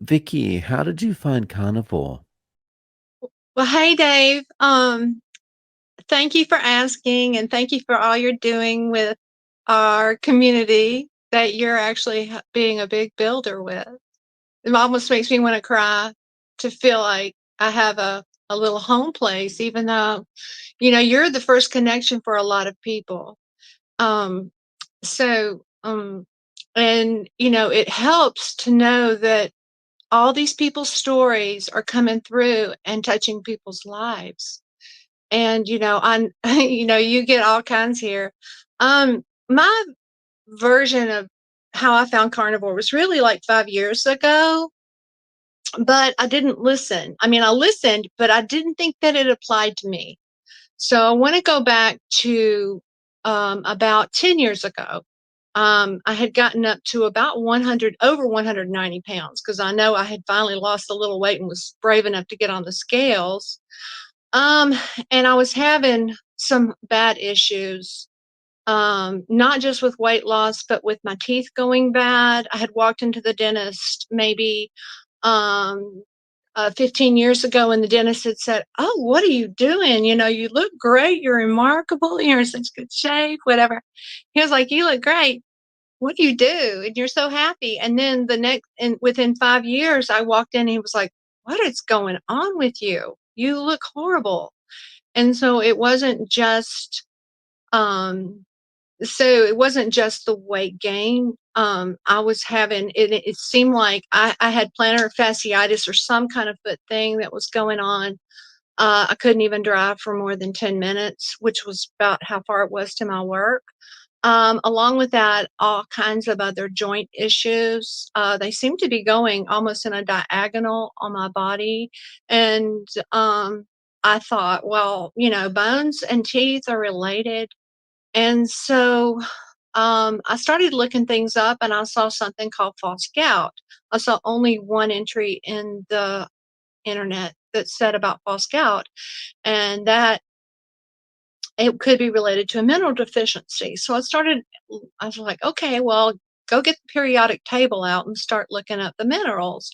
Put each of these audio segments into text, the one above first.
Vicky, how did you find carnivore? Well, hey Dave. Thank you for asking and thank you for all you're doing with our community that you're actually being a big builder with. It almost makes me want to cry to feel like I have a little home place, even though, you're the first connection for a lot of people. Um, so, and it helps to know that all these people's stories are coming through and touching people's lives. And on you get all kinds here. My version of how I found carnivore was really like 5 years ago, but I didn't listen. I mean, I listened, but I didn't think that it applied to me. So I want to go back to about 10 years ago. I had gotten up to about 100, over 190 pounds, because I know I had finally lost a little weight and was brave enough to get on the scales. Um, and I was having some bad issues, not just with weight loss, but with my teeth going bad. I had walked into the dentist maybe um, 15 years ago, and the dentist had said, "Oh, what are you doing? You look great. You're remarkable. You're in such good shape, whatever." He was like, "You look great. What do you do? And you're so happy." And then and within 5 years, I walked in and he was like, "What is going on with you? You look horrible." And so um it wasn't just the weight gain. I was having it seemed like I had plantar fasciitis or some kind of foot thing that was going on. I couldn't even drive for more than 10 minutes, which was about how far it was to my work. Along with that, all kinds of other joint issues. They seem to be going almost in a diagonal on my body. And I thought, well, bones and teeth are related. And so I started looking things up and I saw something called false gout. I saw only one entry in the internet that said about false gout, and that it could be related to a mineral deficiency. So I was like, okay, well, go get the periodic table out and start looking up the minerals.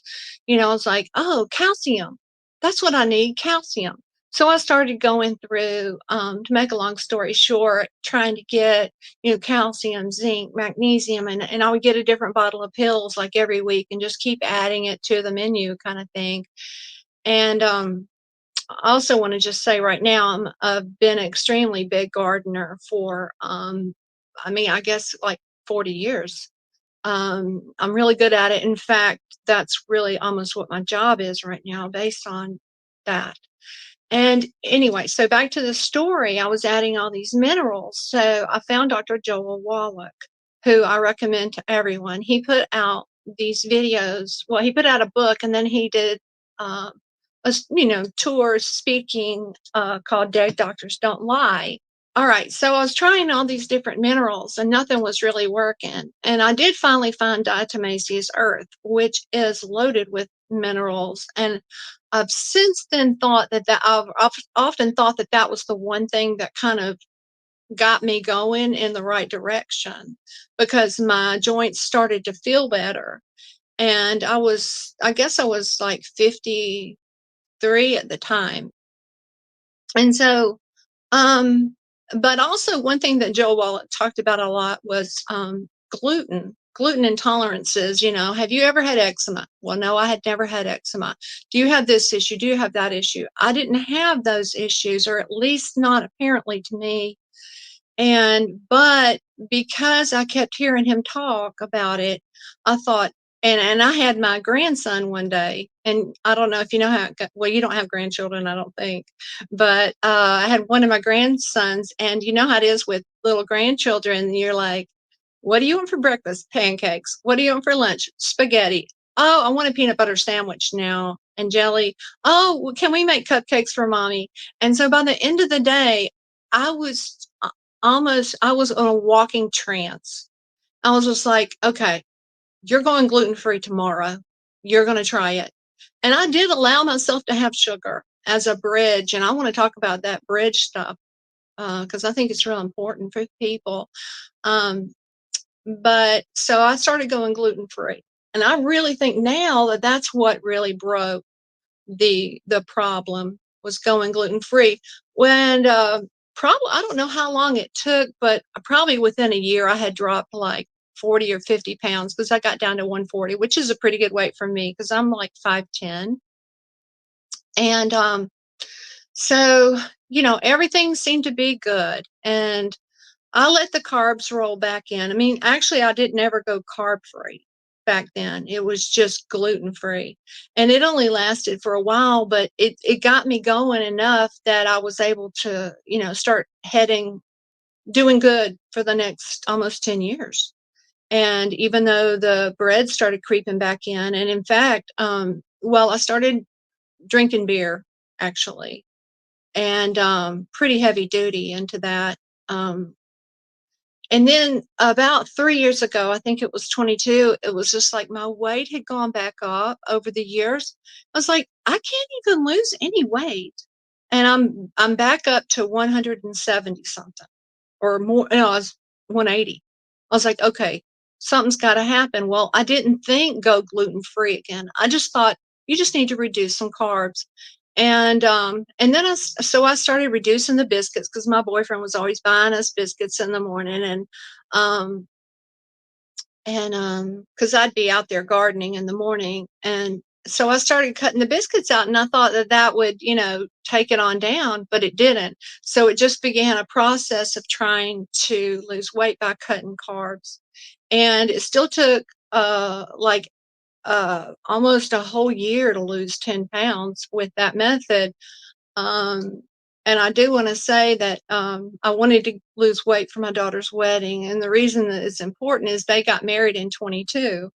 I was like, oh, calcium. That's what I need, calcium. So I started going through, to make a long story short, trying to get, calcium, zinc, magnesium, and I would get a different bottle of pills like every week and just keep adding it to the menu kind of thing. And I also want to just say right now, I've been an extremely big gardener for, I mean, I guess like 40 years. I'm really good at it. In fact, that's really almost what my job is right now, based on that. And anyway, so back to the story, I was adding all these minerals. So I found Dr. Joel Wallach, who I recommend to everyone. He put out these videos. Well, he put out a book, and then he did, uh, tours speaking, called Dead Doctors Don't Lie. All right, so I was trying all these different minerals and nothing was really working. And I did finally find diatomaceous earth, which is loaded with minerals. And I've since then thought I've often thought that that was the one thing that kind of got me going in the right direction, because my joints started to feel better. And I guess I was like 53 at the time. And so, um, but also one thing that Joel Wallet talked about a lot was gluten intolerances. Have you ever had eczema? Well, no, I had never had eczema. Do you have this issue? Do you have that issue? I didn't have those issues, or at least not apparently to me. But because I kept hearing him talk about it, I thought, and I had my grandson one day, and I don't know if you know how, well, you don't have grandchildren, I don't think, but I had one of my grandsons, and you know how it is with little grandchildren. You're like, what do you want for breakfast? Pancakes. What do you want for lunch? Spaghetti. Oh, I want a peanut butter sandwich now and jelly. Oh, well, can we make cupcakes for mommy? And so by the end of the day, I was I was on a walking trance. I was just like, okay, you're going gluten free tomorrow. You're going to try it. And I did allow myself to have sugar as a bridge. And I want to talk about that bridge stuff, because I think it's real important for people. Um, but so I started going gluten free. And I really think now that that's what really broke the problem, was going gluten free. When probably, I don't know how long it took, but probably within a year I had dropped like 40 or 50 pounds, because I got down to 140, which is a pretty good weight for me because I'm like 5'10". And so, everything seemed to be good. And I let the carbs roll back in. I mean, actually, I didn't ever go carb free back then. It was just gluten free. And it only lasted for a while, but it got me going enough that I was able to, start doing good for the next almost 10 years. And even though the bread started creeping back in, and in fact, well, I started drinking beer actually, and pretty heavy duty into that. Um, and then about 3 years ago, I think it was 22, it was just like my weight had gone back up over the years. I was like, I can't even lose any weight. And I'm back up to 170 something or more. No, I was 180. I was like, okay, something's got to happen. Well, I didn't think go gluten free again. I just thought you just need to reduce some carbs. And then I started reducing the biscuits because my boyfriend was always buying us biscuits in the morning, um because I'd be out there gardening in the morning, and so I started cutting the biscuits out, and I thought that that would, take it on down, but it didn't. So it just began a process of trying to lose weight by cutting carbs, and it still took like almost a whole year to lose 10 pounds with that method. um, and I do want to say that I wanted to lose weight for my daughter's wedding. And the reason that it's important is they got married in 22.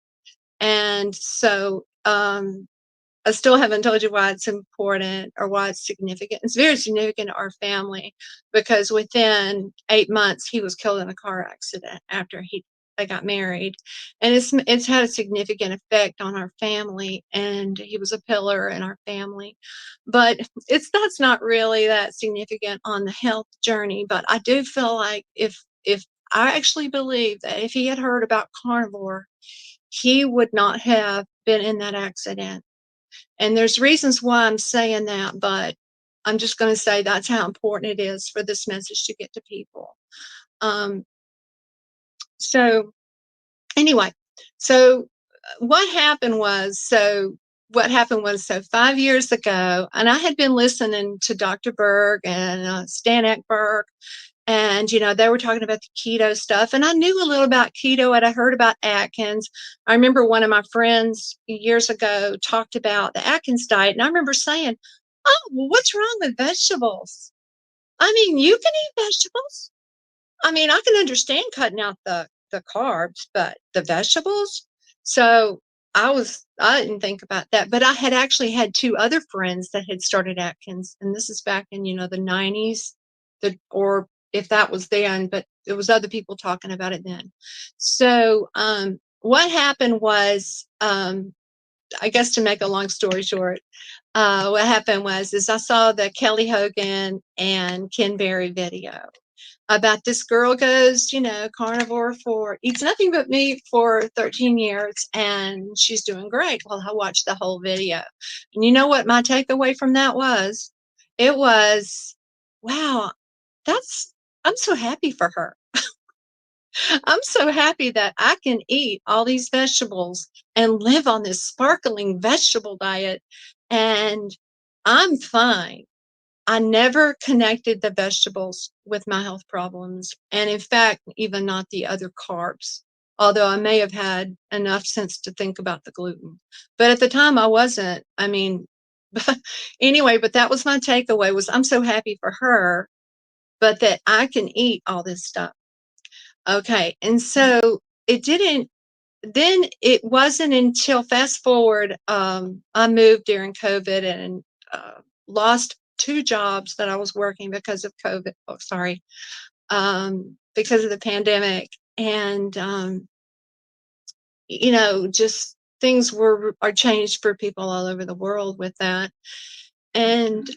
And so I still haven't told you why it's important or why it's significant. It's very significant to our family because within 8 months he was killed in a car accident after they got married, and it's had a significant effect on our family. And he was a pillar in our family, but that's not really that significant on the health journey. But I do feel like if I actually believe that if he had heard about carnivore, he would not have been in that accident. And there's reasons why I'm saying that, but I'm just going to say that's how important it is for this message to get to people. Um, so anyway, so what happened was, so 5 years ago, and I had been listening to Dr. Berg and Stan Ekberg, and they were talking about the keto stuff, and I knew a little about keto, and I heard about Atkins. I remember one of my friends years ago talked about the Atkins diet, and I remember saying, oh, well, what's wrong with vegetables? I mean, you can eat vegetables. I mean, I can understand cutting out the carbs, but the vegetables. So I didn't think about that, but I had actually had two other friends that had started Atkins, and this is back in the 90s, or if that was then, but it was other people talking about it then. So what happened was, I guess to make a long story short, what happened was is I saw the Kelly Hogan and Ken Berry video about this girl goes, carnivore for eats nothing but meat for 13 years, and she's doing great. Well, I watched the whole video. And you know what my takeaway from that was? It was, wow, that's I'm so happy for her. I'm so happy that I can eat all these vegetables and live on this sparkling vegetable diet, and I'm fine. I never connected the vegetables with my health problems, and in fact, even not the other carbs, although I may have had enough sense to think about the gluten. But at the time, I wasn't. I mean, anyway, but that was my takeaway, was I'm so happy for her, but that I can eat all this stuff. Okay, and so it didn't then it wasn't until, fast forward, I moved during COVID and lost two jobs that I was working because of COVID. Oh, sorry, because of the pandemic, and just things are changed for people all over the world with that. And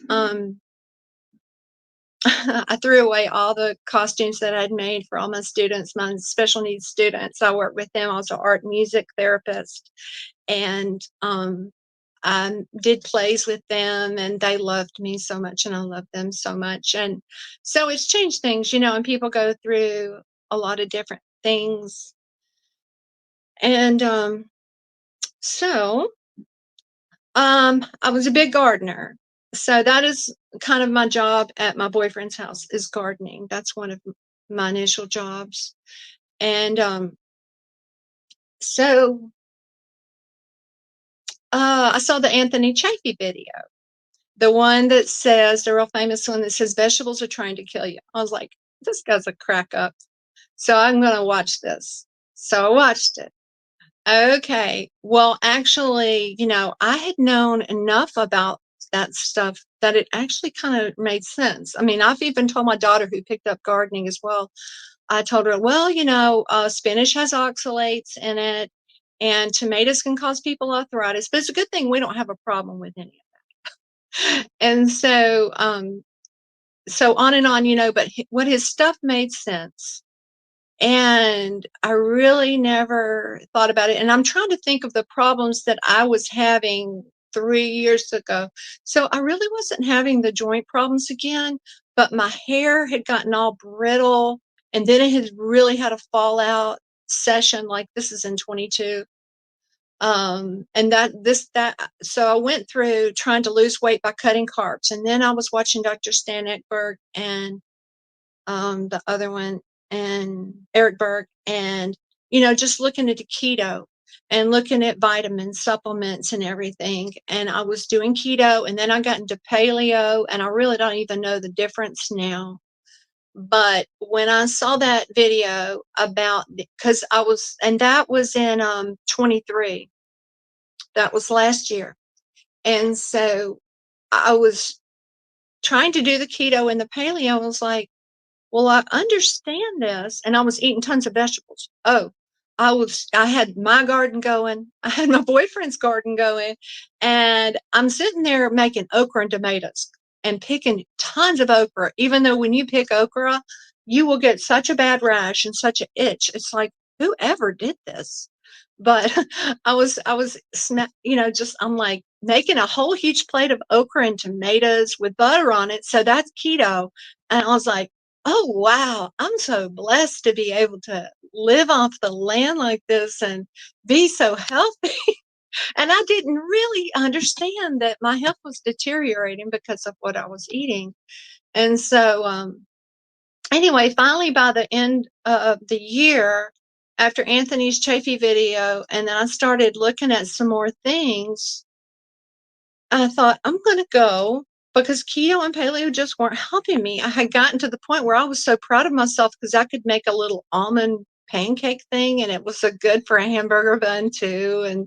I threw away all the costumes that I'd made for all my students, my special needs students. I worked with them. I was an art and music therapist, and I did plays with them, and they loved me so much, and I loved them so much. And so it's changed things, and people go through a lot of different things. And so I was a big gardener. So that is kind of my job at my boyfriend's house, is gardening. That's one of my initial jobs. And so I saw the Anthony Chafee video, the one that says, the real famous one that says, vegetables are trying to kill you. I was like, this guy's a crack up. So I'm going to watch this. So I watched it. Okay. Well, actually, I had known enough about that stuff that it actually kind of made sense. I mean, I've even told my daughter, who picked up gardening as well, I told her, well, spinach has oxalates in it, and tomatoes can cause people arthritis, but it's a good thing we don't have a problem with any of it. And so on and on, but what his stuff made sense. And I really never thought about it. And I'm trying to think of the problems that I was having 3 years ago. So I really wasn't having the joint problems again, but my hair had gotten all brittle, and then it had really had a fallout session. Like, this is in 22. And so I went through trying to lose weight by cutting carbs. And then I was watching Dr. Stan Ekberg and the other one, and Eric Berg, and just looking at the keto and looking at vitamins, supplements, and everything. And I was doing keto, and then I got into paleo, and I really don't even know the difference now. But when I saw that video about, because and that was in 23, that was last year. And so I was trying to do the keto and the paleo. I was like, well, I understand this. And I was eating tons of vegetables. Oh, I had my garden going. I had my boyfriend's garden going. And I'm sitting there making okra and tomatoes and picking tons of okra, even though when you pick okra, you will get such a bad rash and such an itch. It's like, whoever did this? But I'm like making a whole huge plate of okra and tomatoes with butter on it. So that's keto. And I was like, oh, wow, I'm so blessed to be able to live off the land like this and be so healthy. And I didn't really understand that my health was deteriorating because of what I was eating. And so, anyway, finally, by the end of the year, after Anthony's Chafee video, and then I started looking at some more things, I thought, I'm going to go, because keto and paleo just weren't helping me. I had gotten to the point where I was so proud of myself because I could make a little almond pancake thing, and it was so good for a hamburger bun too, and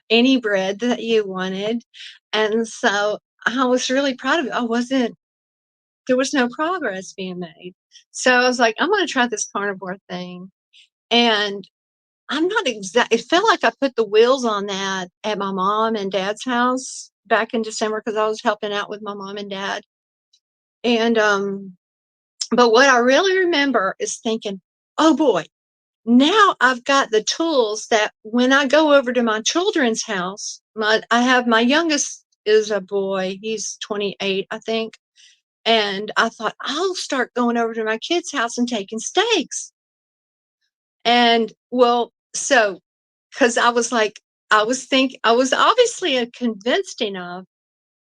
any bread that you wanted. And so I was really proud of it. There was no progress being made. So I was like, I'm going to try this carnivore thing. And I'm not exact. It felt like I put the wheels on that at my mom and dad's house back in December, because I was helping out with my mom and dad. And but what I really remember is thinking, oh boy, now I've got the tools that when I go over to my children's house, I have my youngest is a boy. He's 28, I think. And I thought, I'll start going over to my kids' house and taking steaks. And well, so because I was like, I was obviously convinced enough,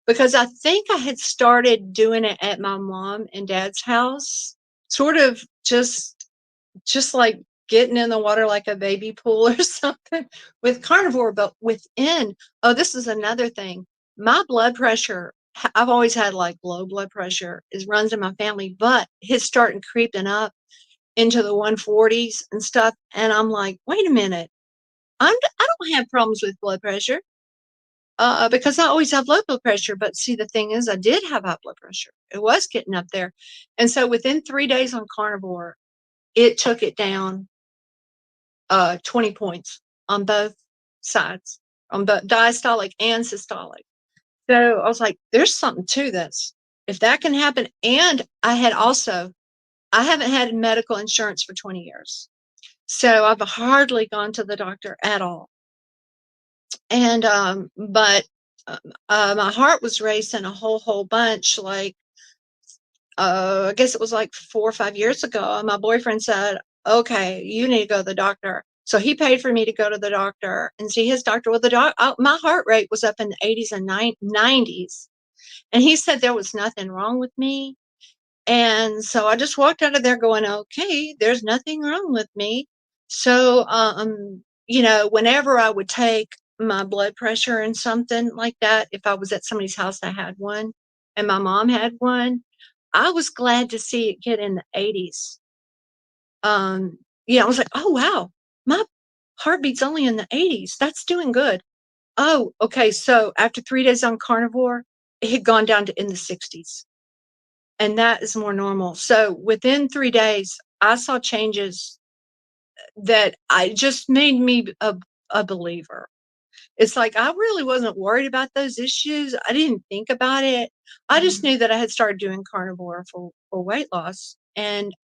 because I think I had started doing it at my mom and dad's house, sort of just like getting in the water like a baby pool or something with carnivore. But oh, this is another thing. My blood pressure, I've always had like low blood pressure, is runs in my family, but it's starting creeping up into the 140s and stuff. And I'm like, wait a minute. I don't have problems with blood pressure, because I always have low blood pressure. But see, the thing is, I did have high blood pressure. It was getting up there. And so within 3 days on carnivore, it took it down 20 points on both sides, on both diastolic and systolic. So I was like, there's something to this. if that can happen, and I haven't had medical insurance for 20 years. So I've hardly gone to the doctor at all. And, but uh, my heart was racing a whole bunch. Like, I guess it was like 4 or 5 years ago. And my boyfriend said, okay, you need to go to the doctor. So he paid for me to go to the doctor and see his doctor. Well, my heart rate was up in the 80s and 90s. And he said there was nothing wrong with me. And so I just walked out of there going, okay, there's nothing wrong with me. So, whenever I would take my blood pressure and something like that, if I was at somebody's house that had one and my mom had one, I was glad to see it get in the 80s. I was like, oh, wow, my heartbeat's only in the 80s. That's doing good. Oh, okay. So after 3 days on carnivore, it had gone down to in the 60s, and that is more normal. So within 3 days, I saw changes that I just made me a believer. It's like I really wasn't worried about those issues. I didn't think about it. I just knew that I had started doing carnivore for weight loss. And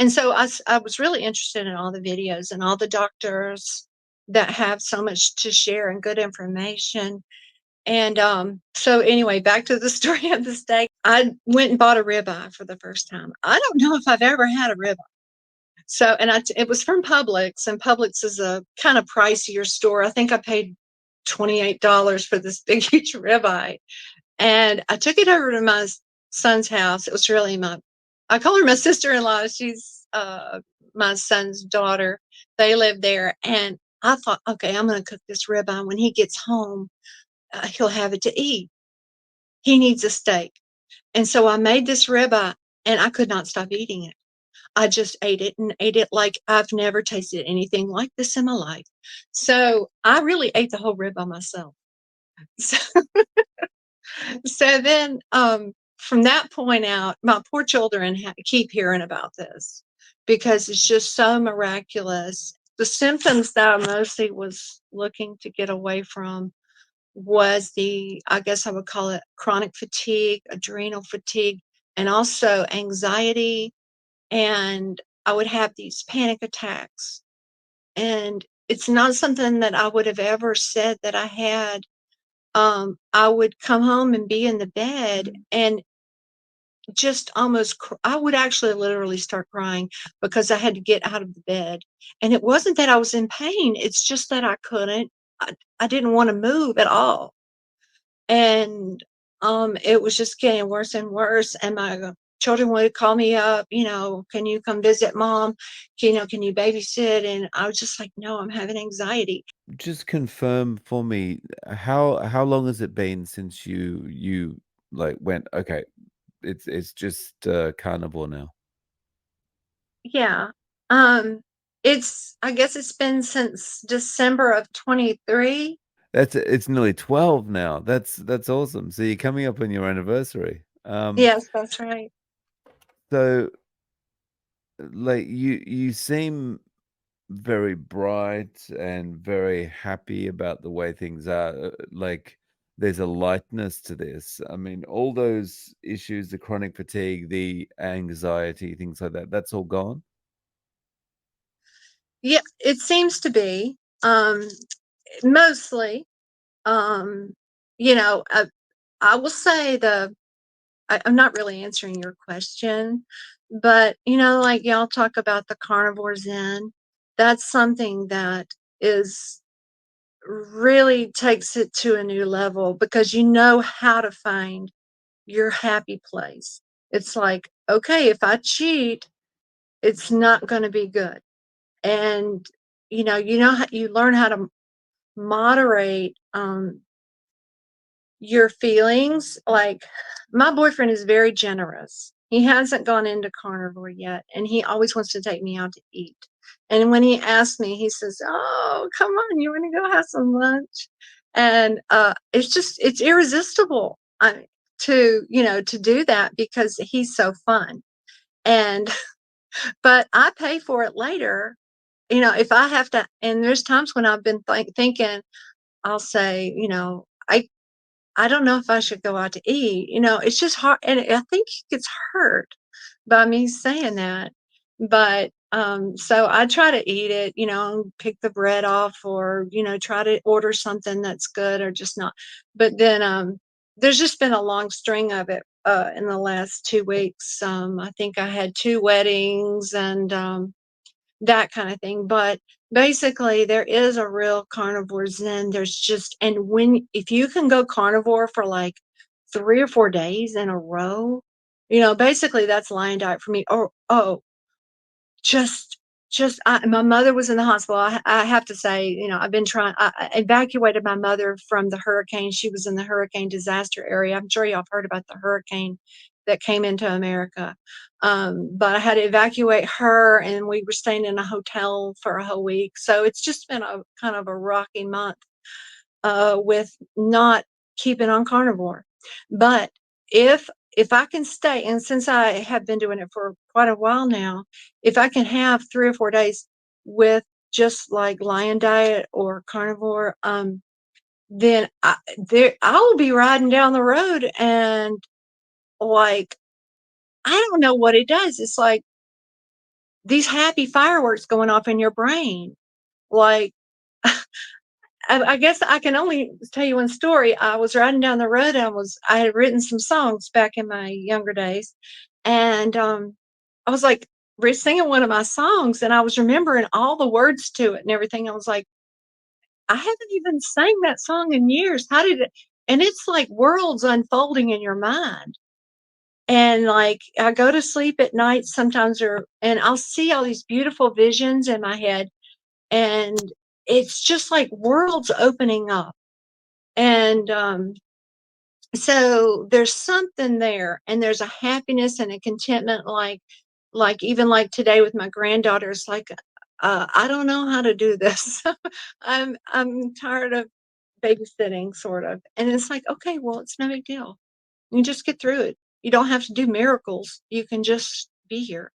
so I was really interested in all the videos and all the doctors that have so much to share and good information. And so anyway, back to the story of the steak. I went and bought a ribeye for the first time. I don't know if I've ever had a ribeye. So, it was from Publix, and Publix is a kind of pricier store. I think I paid $28 for this big, huge ribeye. And I took it over to my son's house. It was really I call her my sister-in-law. She's my son's daughter. They live there. And I thought, okay, I'm going to cook this ribeye. When he gets home, he'll have it to eat. He needs a steak. And so I made this ribeye, and I could not stop eating it. I just ate it and ate it like I've never tasted anything like this in my life. So I really ate the whole ribeye myself. So, so then from that point out, my poor children keep hearing about this because it's just so miraculous. The symptoms that I mostly was looking to get away from was I guess I would call it chronic fatigue, adrenal fatigue, and also anxiety. And I would have these panic attacks. And it's not something that I would have ever said that I had. I would come home and be in the bed and just I would actually literally start crying because I had to get out of the bed. And it wasn't that I was in pain, it's just that I couldn't, I didn't want to move at all. And it was just getting worse and worse. And my children would call me up, can you come visit mom? Can you babysit? And I was just like, no, I'm having anxiety. Just confirm for me, how long has it been since you like went, okay, it's just carnivore now. Yeah. I guess it's been since December of 23. It's nearly 12 now. That's awesome. So you're coming up on your anniversary. Yes, that's right. So like you seem very bright and very happy about the way things are. Like there's a lightness to this. I mean, all those issues, the chronic fatigue, the anxiety, things like that, that's all gone. Yeah, it seems to be. Mostly. Um, you know, uh, I will say I'm not really answering your question, but like y'all talk about the carnivore zen, that's something that is really takes it to a new level because you know how to find your happy place. It's like, okay, if I cheat, it's not going to be good. And how you learn how to moderate your feelings. Like, my boyfriend is very generous. He hasn't gone into carnivore yet, and he always wants to take me out to eat. And when he asks me, he says, "Oh, come on, you want to go have some lunch?" And it's irresistible to do that because he's so fun. And but I pay for it later. If I have to, and there's times when I've been thinking, I'll say, I don't know if I should go out to eat. It's just hard. And I think he gets hurt by me saying that. But so I try to eat it, pick the bread off or, try to order something that's good or just not. But then there's just been a long string of it in the last 2 weeks. I think I had two weddings and that kind of thing. But basically, there is a real carnivore zen. There's just, and if you can go carnivore for like 3 or 4 days in a row, basically that's lion diet for me. Or, oh, just my mother was in the hospital. I have to say, I've been trying I evacuated my mother from the hurricane. She was in the hurricane disaster area. I'm sure y'all have heard about the hurricane that came into America. But I had to evacuate her, and we were staying in a hotel for a whole week. So it's just been a kind of a rocky month with not keeping on carnivore. But if I can stay, and since I have been doing it for quite a while now, if I can have 3 or 4 days with just like lion diet or carnivore, then I will be riding down the road and like I don't know what it does. It's like these happy fireworks going off in your brain. Like I guess I can only tell you one story. I was riding down the road. I had written some songs back in my younger days, and I was like singing one of my songs, and I was remembering all the words to it and everything. I was like, I haven't even sang that song in years. How did it? And it's like worlds unfolding in your mind. And like I go to sleep at night sometimes, and I'll see all these beautiful visions in my head, and it's just like worlds opening up and so there's something there, and there's a happiness and a contentment, like even like today with my granddaughter. It's like I don't know how to do this. I'm tired of babysitting, sort of. And it's like, okay, well, it's no big deal. You just get through it. You don't have to do miracles. You can just be here,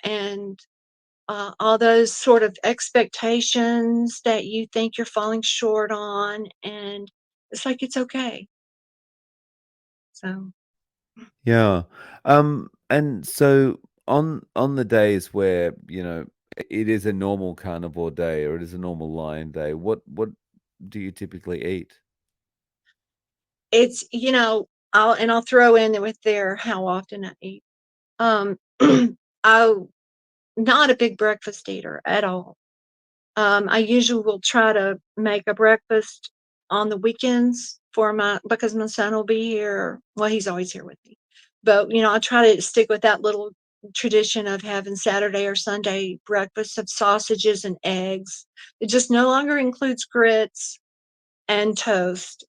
and all those sort of expectations that you think you're falling short on, and it's like it's okay. So Yeah. And so on the days where, it is a normal carnivore day or it is a normal lion day, what do you typically eat? it's I'll throw in with there how often I eat. Um, I'm not a big breakfast eater at all. I usually will try to make a breakfast on the weekends because my son will be here. Well, he's always here with me. But, I try to stick with that little tradition of having Saturday or Sunday breakfast of sausages and eggs. It just no longer includes grits and toast,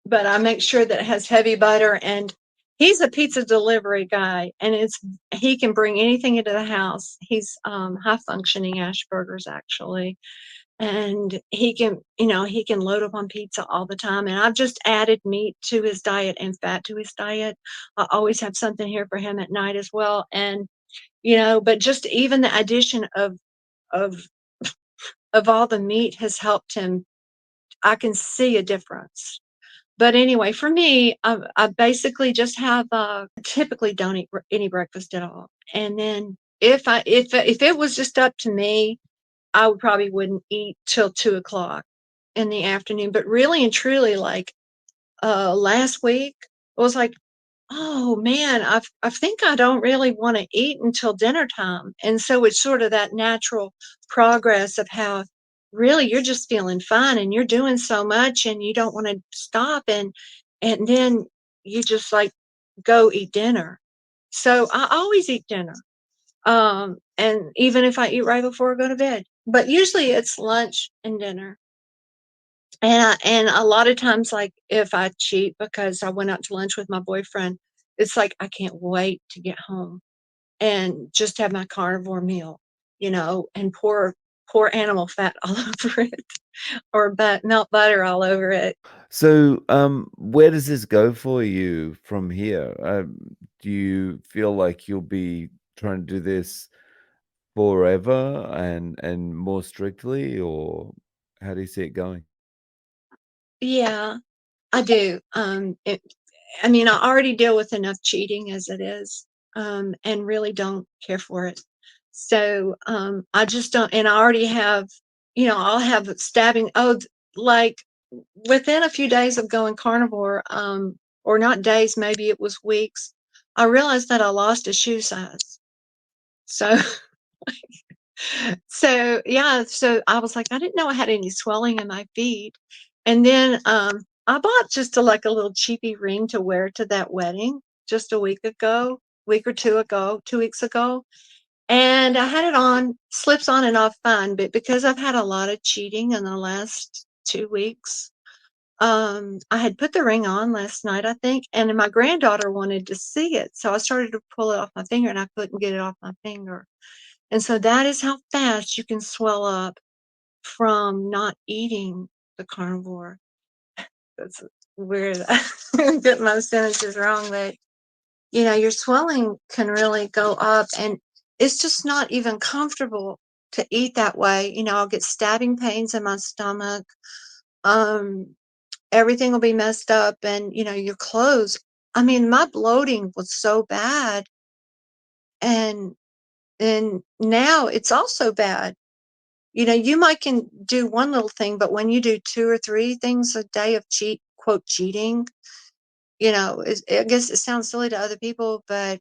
but I make sure that it has heavy butter. And he's a pizza delivery guy, and he can bring anything into the house. He's high functioning Asperger's, actually, and he can load up on pizza all the time. And I've just added meat to his diet and fat to his diet. I always have something here for him at night as well. And but just even the addition of of all the meat has helped him. I can see a difference. But anyway, for me, I basically just have typically don't eat any breakfast at all. And then if it was just up to me, I would probably wouldn't eat till 2 o'clock in the afternoon. But really and truly, like last week, it was like, oh man, I think I don't really want to eat until dinner time. And so it's sort of that natural progress of how really you're just feeling fine and you're doing so much and you don't want to stop, and then you just like go eat dinner. So I always eat dinner. And even if I eat right before I go to bed. But usually it's lunch and dinner. And a lot of times, like, if I cheat because I went out to lunch with my boyfriend, it's like I can't wait to get home and just have my carnivore meal, and pour animal fat all over it or melt butter all over it. So, where does this go for you from here? Do you feel like you'll be trying to do this forever and more strictly, or how do you see it going? Yeah. I do. I mean, I already deal with enough cheating as it is, and really don't care for it. So, I just don't, and I already have, I'll have stabbing. Oh, like within a few days of going carnivore, or not days, maybe it was weeks, I realized that I lost a shoe size. So, so yeah, so I was like, I didn't know I had any swelling in my feet. And then I bought just like a little cheapy ring to wear to that wedding just a week or two ago, 2 weeks ago. And I had it on, slips on and off fine, but because I've had a lot of cheating in the last 2 weeks, I had put the ring on last night, I think, and my granddaughter wanted to see it. So I started to pull it off my finger and I couldn't get it off my finger. And so that is how fast you can swell up from not eating the carnivore. That's weird. I get my sentences wrong, but your swelling can really go up, and it's just not even comfortable to eat that way. I'll get stabbing pains in my stomach. Um, Everything will be messed up, and your clothes. I mean, my bloating was so bad, and now it's also bad. You might can do one little thing, but when you do two or three things a day of quote cheating, I guess it sounds silly to other people, but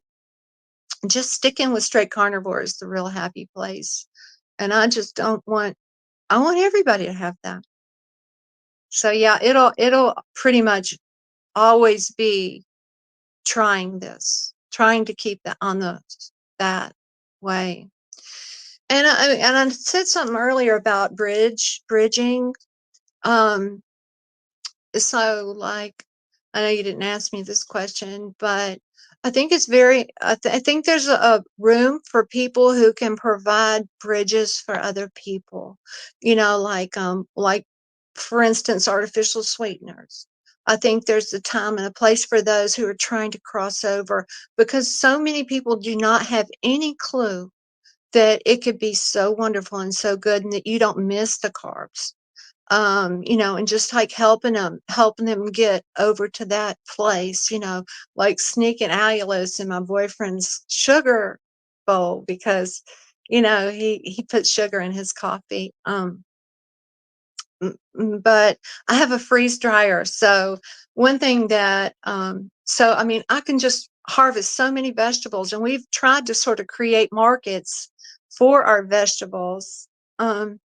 just sticking with straight carnivore is the real happy place. And I just don't want, I want everybody to have that. So yeah, it'll pretty much always be trying to keep that on that way. And I said something earlier about bridging. Um, So, like, I know you didn't ask me this question, but I think it's I think there's a room for people who can provide bridges for other people. Like for instance, artificial sweeteners. I think there's a time and a place for those who are trying to cross over, because so many people do not have any clue that it could be so wonderful and so good, and that you don't miss the carbs. And just like helping them get over to that place, like sneaking allulose in my boyfriend's sugar bowl because, he puts sugar in his coffee. But I have a freeze dryer. So one thing I mean, I can just harvest so many vegetables, and we've tried to sort of create markets for our vegetables. Um,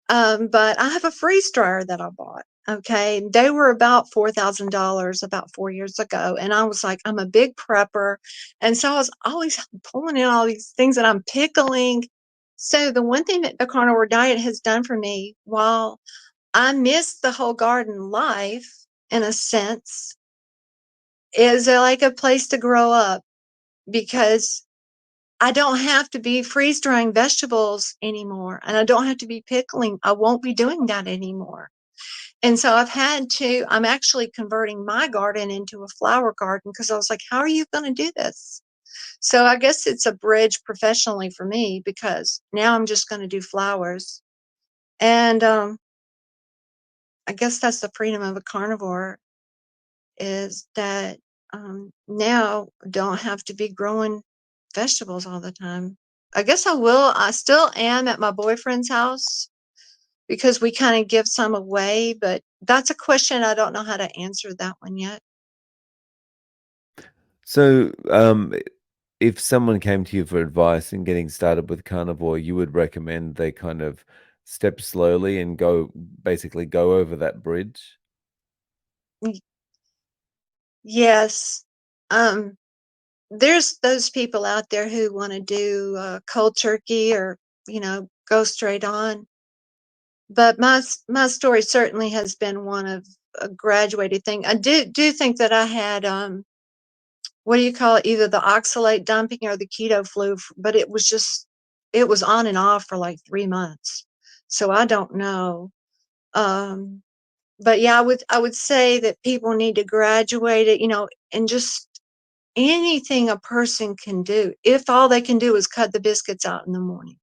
but I have a freeze dryer that I bought. Okay. They were about $4,000 about 4 years ago. And I was like, I'm a big prepper. And so I was always pulling in all these things that I'm pickling. So the one thing that the carnivore diet has done for me, while I miss the whole garden life in a sense, is like a place to grow up, because I don't have to be freeze drying vegetables anymore, and I don't have to be pickling. I won't be doing that anymore. And so I'm actually converting my garden into a flower garden, because I was like, how are you going to do this? So I guess it's a bridge professionally for me, because now I'm just going to do flowers. And I guess that's the freedom of a carnivore, is that now don't have to be growing vegetables all the time. I guess I will. I still am at my boyfriend's house because we kind of give some away, but that's a question I don't know how to answer that one yet. So, if someone came to you for advice in getting started with carnivore, you would recommend they kind of step slowly and basically go over that bridge? Y- Yes. Um, there's those people out there who want to do cold turkey, or, go straight on. But my story certainly has been one of a graduated thing. I do think that I had what do you call it, either the oxalate dumping or the keto flu, but it was on and off for like 3 months. So I don't know. Um, but yeah, I would say that people need to graduate it, and just anything a person can do, if all they can do is cut the biscuits out in the morning.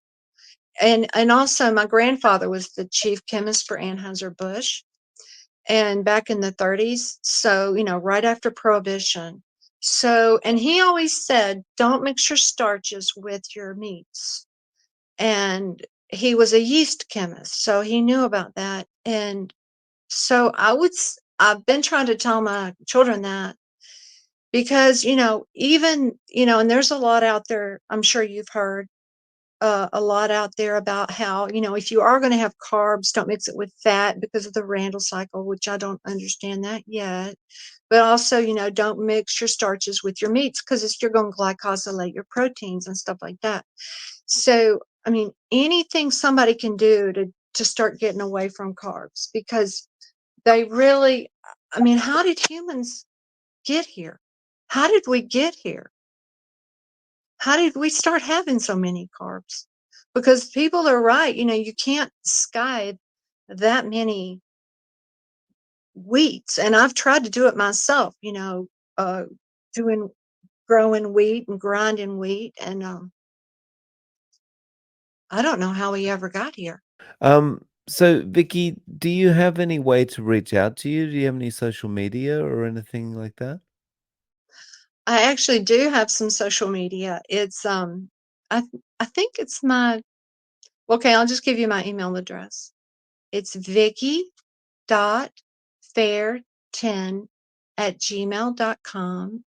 And also, my grandfather was the chief chemist for Anheuser-Busch, and back in the 30s. So, right after Prohibition. So, and he always said, don't mix your starches with your meats. And he was a yeast chemist, so he knew about that. And so I've been trying to tell my children that because, even, and there's a lot out there, I'm sure you've heard a lot out there about how, if you are going to have carbs, don't mix it with fat because of the Randall cycle, which I don't understand that yet. But also, don't mix your starches with your meats because you're going to glycosylate your proteins and stuff like that. So, I mean, anything somebody can do to start getting away from carbs because they really, I mean, how did humans get here? How did we get here? How did we start having so many carbs? Because people are right, you can't sky that many wheats. And I've tried to do it myself, uh, doing growing wheat and grinding wheat. And I don't know how we ever got here. So Vicky, do you have any way to reach out to you? Do you have any social media or anything like that? I actually do have some social media. It's I think it's my okay, I'll just give you my email address. It's vicky.fair10@gmail.com.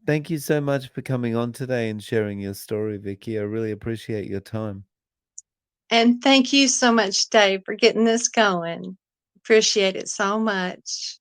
Thank you so much for coming on today and sharing your story, Vicky. I really appreciate your time. And thank you so much, Dave, for getting this going. Appreciate it so much.